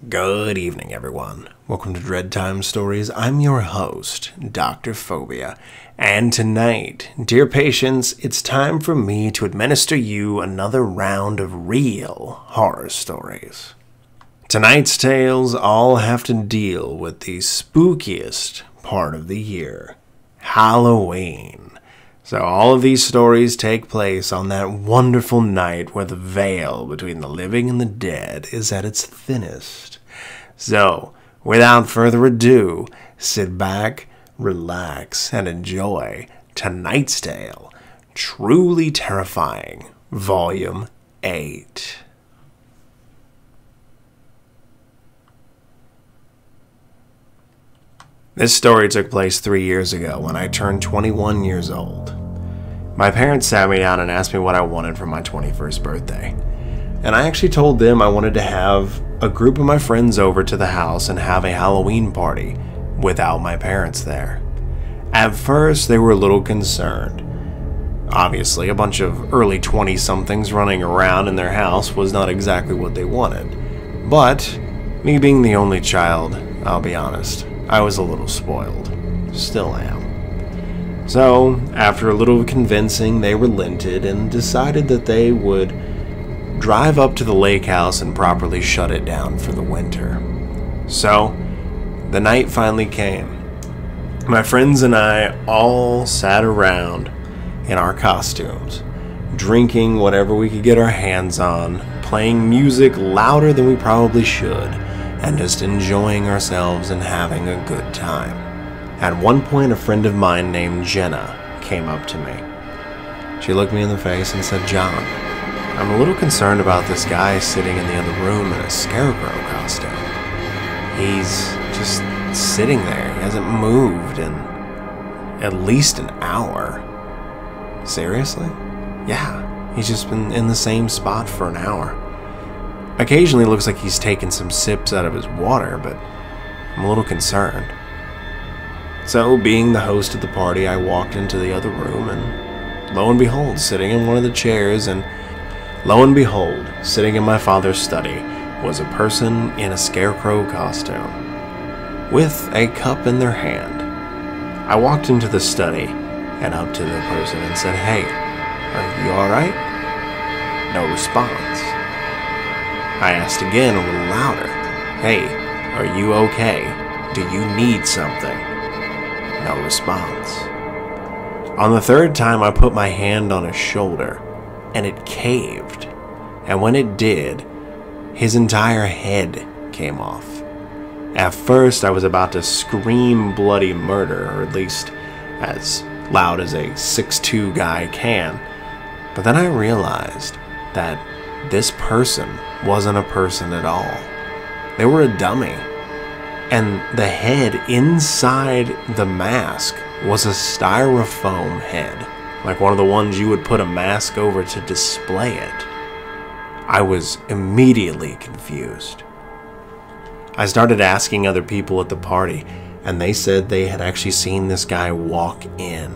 Good evening, everyone. Welcome to Dread Time Stories. I'm your host, Dr. Phobia. And tonight, dear patients, it's time for me to administer you another round of real horror stories. Tonight's tales all have to deal with the spookiest part of the year, Halloween. So all of these stories take place on that wonderful night where the veil between the living and the dead is at its thinnest. So, without further ado, sit back, relax, and enjoy tonight's tale, Truly Terrifying, Volume 8. This story took place 3 years ago when I turned 21 years old. My parents sat me down and asked me what I wanted for my 21st birthday. And I actually told them I wanted to have a group of my friends over to the house and have a Halloween party without my parents there. At first, they were a little concerned. Obviously, a bunch of early 20-somethings running around in their house was not exactly what they wanted. But, me being the only child, I'll be honest, I was a little spoiled. Still am. So, after a little convincing, they relented and decided that they would drive up to the lake house and properly shut it down for the winter. So, the night finally came. My friends and I all sat around in our costumes, drinking whatever we could get our hands on, playing music louder than we probably should, and just enjoying ourselves and having a good time. At one point, a friend of mine named Jenna came up to me. She looked me in the face and said, "John, I'm a little concerned about this guy sitting in the other room in a scarecrow costume. He's just sitting there. He hasn't moved in at least an hour." Seriously? Yeah, he's just been in the same spot for an hour. Occasionally it looks like he's taken some sips out of his water, but I'm a little concerned. So, being the host of the party, I walked into the other room and lo and behold, sitting in one of the chairs and lo and behold, sitting in my father's study was a person in a scarecrow costume, with a cup in their hand. I walked into the study and up to the person and said, "Hey, are you alright?" No response. I asked again a little louder, "Hey, are you okay? Do you need something?" No response. On the third time, I put my hand on his shoulder, and it caved, and when it did, his entire head came off. At first, I was about to scream bloody murder, or at least as loud as a 6'2" guy can, but then I realized that this person wasn't a person at all. They were a dummy, and the head inside the mask was a styrofoam head, like one of the ones you would put a mask over to display it. I was immediately confused. I started asking other people at the party, and they said they had actually seen this guy walk in.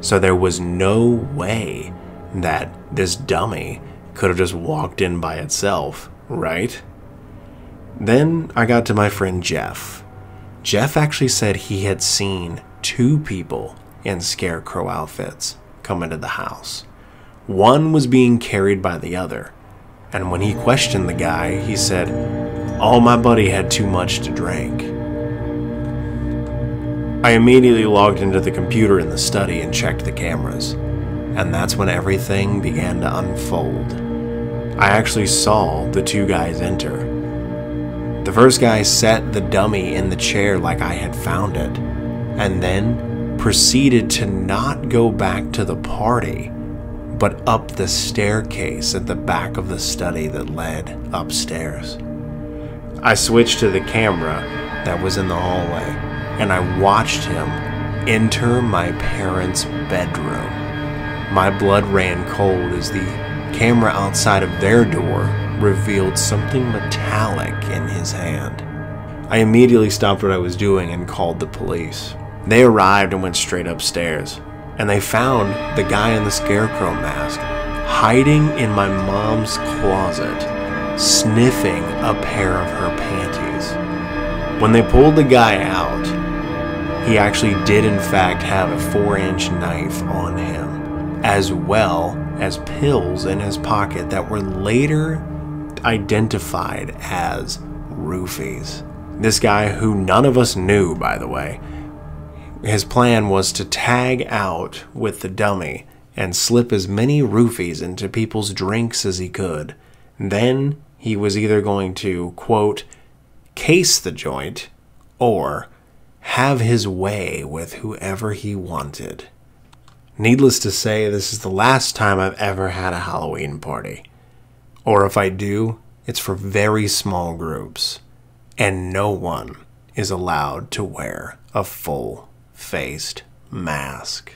So there was no way that this dummy could have just walked in by itself, right? Then I got to my friend Jeff. Jeff actually said he had seen 2 people in scarecrow outfits come into the house. One was being carried by the other, and when he questioned the guy, he said, "Oh, my buddy had too much to drink." I immediately logged into the computer in the study and checked the cameras, and that's when everything began to unfold. I actually saw the 2 guys enter. The first guy set the dummy in the chair like I had found it, and then proceeded to not go back to the party, but up the staircase at the back of the study that led upstairs. I switched to the camera that was in the hallway, and I watched him enter my parents' bedroom. My blood ran cold as the camera outside of their door revealed something metallic in his hand. I immediately stopped what I was doing and called the police. They arrived and went straight upstairs, and they found the guy in the scarecrow mask hiding in my mom's closet sniffing a pair of her panties. When they pulled the guy out, he actually did in fact have a 4-inch knife on him, as well as pills in his pocket that were later identified as roofies. This guy, who none of us knew, by the way, his plan was to tag out with the dummy and slip as many roofies into people's drinks as he could. Then he was either going to, quote, case the joint, or have his way with whoever he wanted. Needless to say, this is the last time I've ever had a Halloween party. Or if I do, it's for very small groups, and no one is allowed to wear a full-faced mask.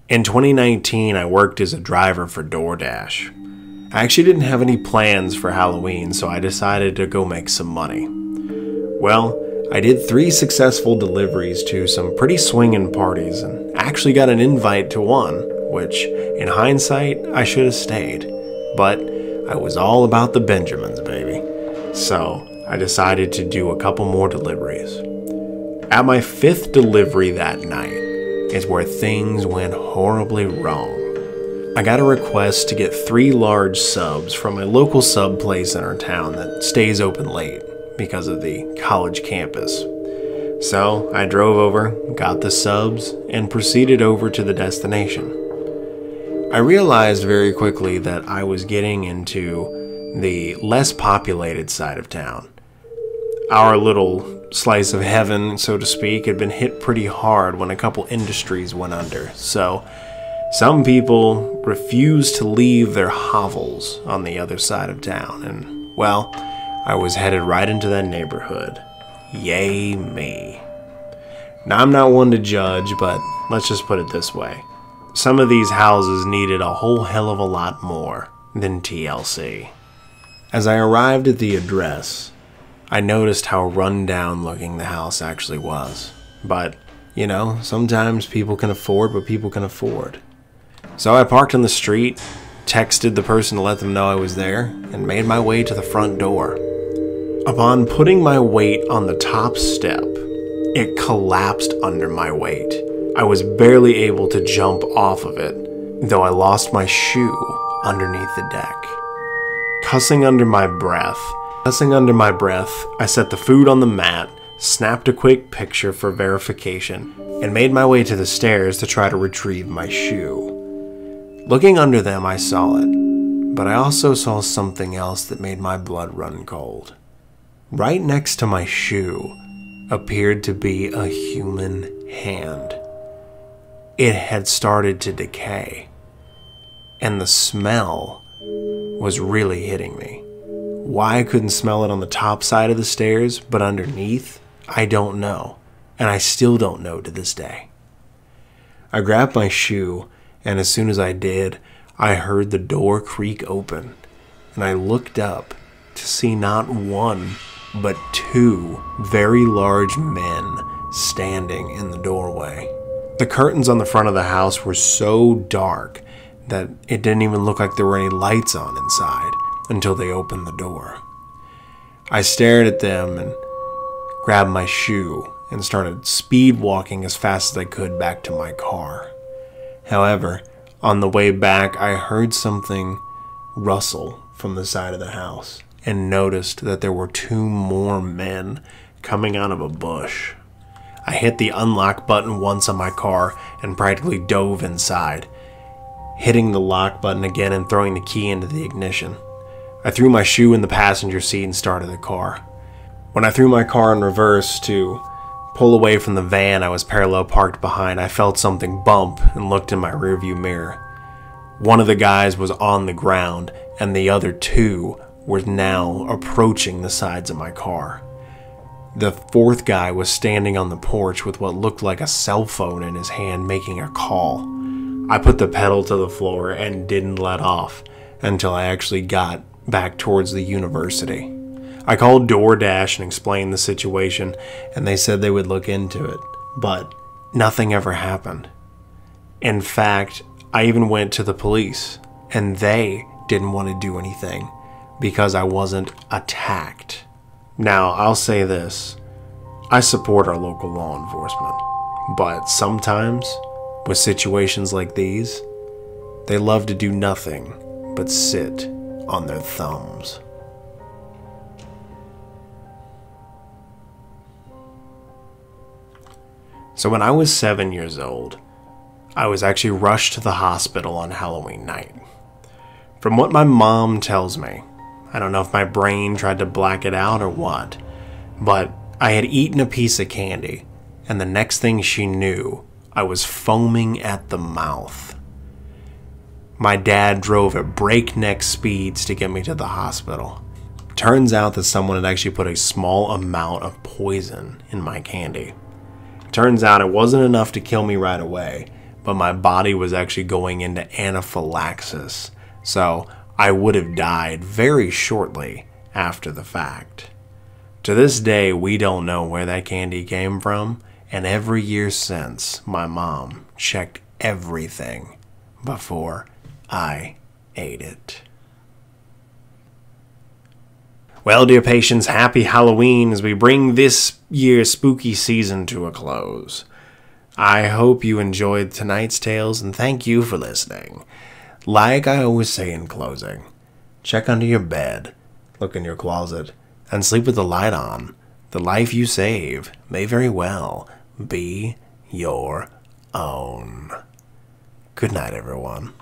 In 2019, I worked as a driver for DoorDash. I actually didn't have any plans for Halloween, so I decided to go make some money. Well, I did 3 successful deliveries to some pretty swinging parties and actually got an invite to one, which, in hindsight, I should have stayed. But I was all about the Benjamins, baby. So I decided to do a couple more deliveries. At my 5th delivery that night is where things went horribly wrong. I got a request to get 3 large subs from a local sub place in our town that stays open late because of the college campus. So I drove over, got the subs, and proceeded over to the destination. I realized very quickly that I was getting into the less populated side of town. Our little slice of heaven, so to speak, had been hit pretty hard when a couple industries went under, so some people refused to leave their hovels on the other side of town, and, well, I was headed right into that neighborhood. Yay me. Now, I'm not one to judge, but let's just put it this way. Some of these houses needed a whole hell of a lot more than TLC. As I arrived at the address, I noticed how run-down looking the house actually was. But, you know, sometimes people can afford what people can afford. So I parked on the street, texted the person to let them know I was there, and made my way to the front door. Upon putting my weight on the top step, it collapsed under my weight. I was barely able to jump off of it, though I lost my shoe underneath the deck. Cussing under my breath, I set the food on the mat, snapped a quick picture for verification, and made my way to the stairs to try to retrieve my shoe. Looking under them, I saw it, but I also saw something else that made my blood run cold. Right next to my shoe appeared to be a human hand. It had started to decay, and the smell was really hitting me. Why I couldn't smell it on the top side of the stairs, but underneath, I don't know, and I still don't know to this day. I grabbed my shoe, and as soon as I did, I heard the door creak open, and I looked up to see not one, but 2 very large men standing in the doorway. The curtains on the front of the house were so dark that it didn't even look like there were any lights on inside until they opened the door. I stared at them and grabbed my shoe and started speed walking as fast as I could back to my car. However, on the way back, I heard something rustle from the side of the house and noticed that there were 2 more men coming out of a bush. I hit the unlock button once on my car and practically dove inside, hitting the lock button again and throwing the key into the ignition. I threw my shoe in the passenger seat and started the car. When I threw my car in reverse to pull away from the van I was parallel parked behind, I felt something bump and looked in my rearview mirror. One of the guys was on the ground, and the other 2 were now approaching the sides of my car. The 4th guy was standing on the porch with what looked like a cell phone in his hand, making a call. I put the pedal to the floor and didn't let off until I actually got back towards the university. I called DoorDash and explained the situation, and they said they would look into it, but nothing ever happened. In fact, I even went to the police, and they didn't want to do anything because I wasn't attacked. Now, I'll say this. I support our local law enforcement, but sometimes, with situations like these, they love to do nothing but sit on their thumbs. So when I was 7 years old, I was actually rushed to the hospital on Halloween night. From what my mom tells me, I don't know if my brain tried to black it out or what, but I had eaten a piece of candy, and the next thing she knew, I was foaming at the mouth. My dad drove at breakneck speeds to get me to the hospital. Turns out that someone had actually put a small amount of poison in my candy. Turns out it wasn't enough to kill me right away, but my body was actually going into anaphylaxis, so I would have died very shortly after the fact. To this day, we don't know where that candy came from, and every year since, my mom checked everything before I ate it. Well, dear patients, happy Halloween as we bring this year's spooky season to a close. I hope you enjoyed tonight's tales, and thank you for listening. Like I always say in closing, check under your bed, look in your closet, and sleep with the light on. The life you save may very well be your own. Good night, everyone.